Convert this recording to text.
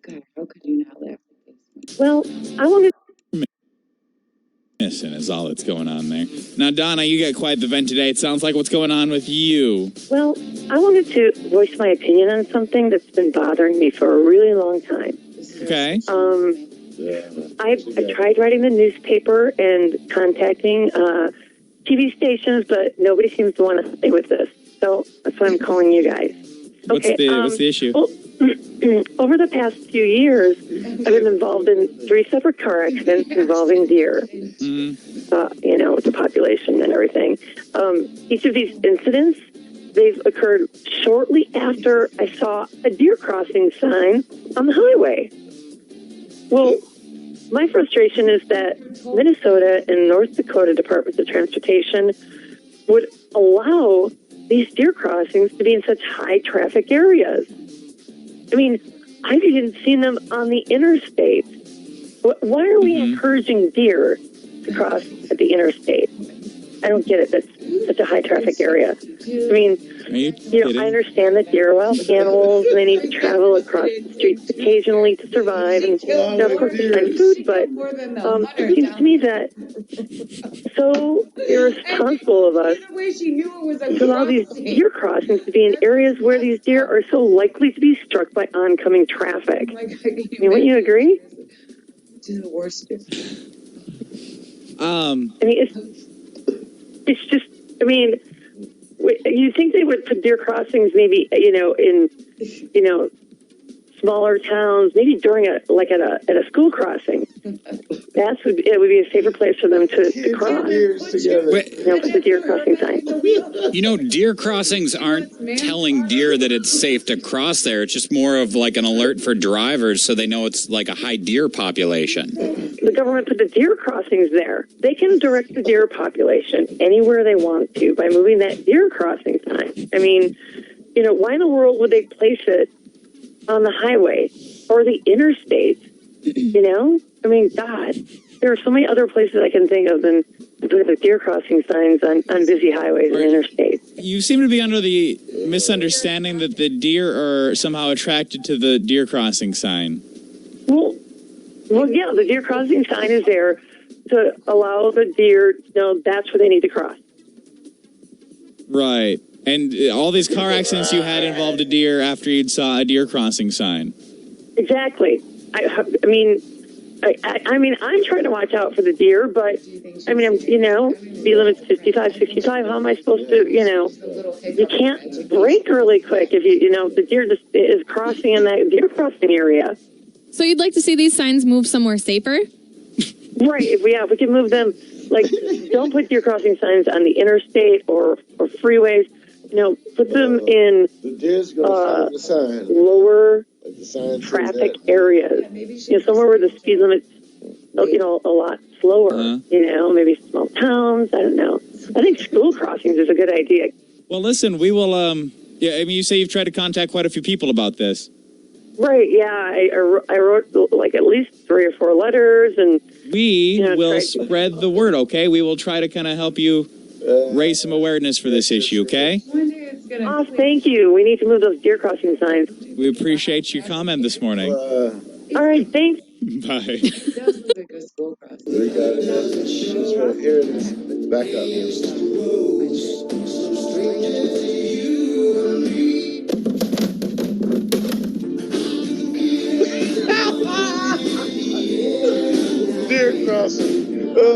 God, how could you not laugh at this? Well, I wanted missing is all that's going on there. Now, Donna, you got quite the vent today. It sounds like what's going on with you. Well, I wanted to voice my opinion on something that's been bothering me for a really long time. Okay. I tried writing the newspaper and contacting TV stations, but nobody seems to want to stay with this. So that's why I'm calling you guys. What's the issue? Well, over the past few years, I've been involved in 3 separate car accidents involving deer. With the population and everything. Each of these incidents, they've occurred shortly after I saw a deer crossing sign on the highway. Well, my frustration is that Minnesota and North Dakota Departments of Transportation would allow these deer crossings to be in such high traffic areas. I mean, I've even seen them on the interstate. Why are we encouraging deer to cross at the interstate? I don't get it. That's such a high traffic area. I mean, I understand that deer are wild animals and they need to travel across the streets occasionally to survive and, of course, to find food, but it seems to me that so irresponsible of us to allow these deer crossings to be in areas where these deer are so likely to be struck by oncoming traffic. I mean, wouldn't you agree? The worst. I mean, it's just, I mean, you think they would put deer crossings maybe, in, smaller towns, maybe during at a school crossing. It would be a safer place for them to cross. Put the deer crossing sign. Deer crossings aren't telling deer that it's safe to cross there. It's just more of like an alert for drivers so they know it's like a high deer population. The government put the deer crossings there. They can direct the deer population anywhere they want to by moving that deer crossing sign. I mean, why in the world would they place it on the highway or the interstate? I mean, God, there are so many other places I can think of than the deer crossing signs on busy highways and interstates. You seem to be under the misunderstanding that the deer are somehow attracted to the deer crossing sign. Well, yeah, the deer crossing sign is there to allow the deer to know that's where they need to cross. Right. And all these car accidents you had involved a deer after you'd saw a deer crossing sign. Exactly. I mean, I'm trying to watch out for the deer, but I mean, speed limit's 55, 65. How am I supposed to, you can't brake really quick if the deer just is crossing in that deer crossing area. So you'd like to see these signs move somewhere safer? Right. If we can move them, like, don't put deer crossing signs on the interstate or freeways. Put them in lower traffic areas. Somewhere where the speed limit's a lot slower. Maybe small towns. I don't know. I think school crossings is a good idea. Well, listen, we will. You say you've tried to contact quite a few people about this. Right. Yeah, I wrote like at least 3 or 4 letters, and we will spread the word. Okay, we will try to kind of help you raise some awareness for this issue. Okay. Oh, thank you. We need to move those deer crossing signs. We appreciate your comment this morning. All right. Thanks. Bye. It does look like a school crossing. Here it is. Back up. Deer crossing. Oh,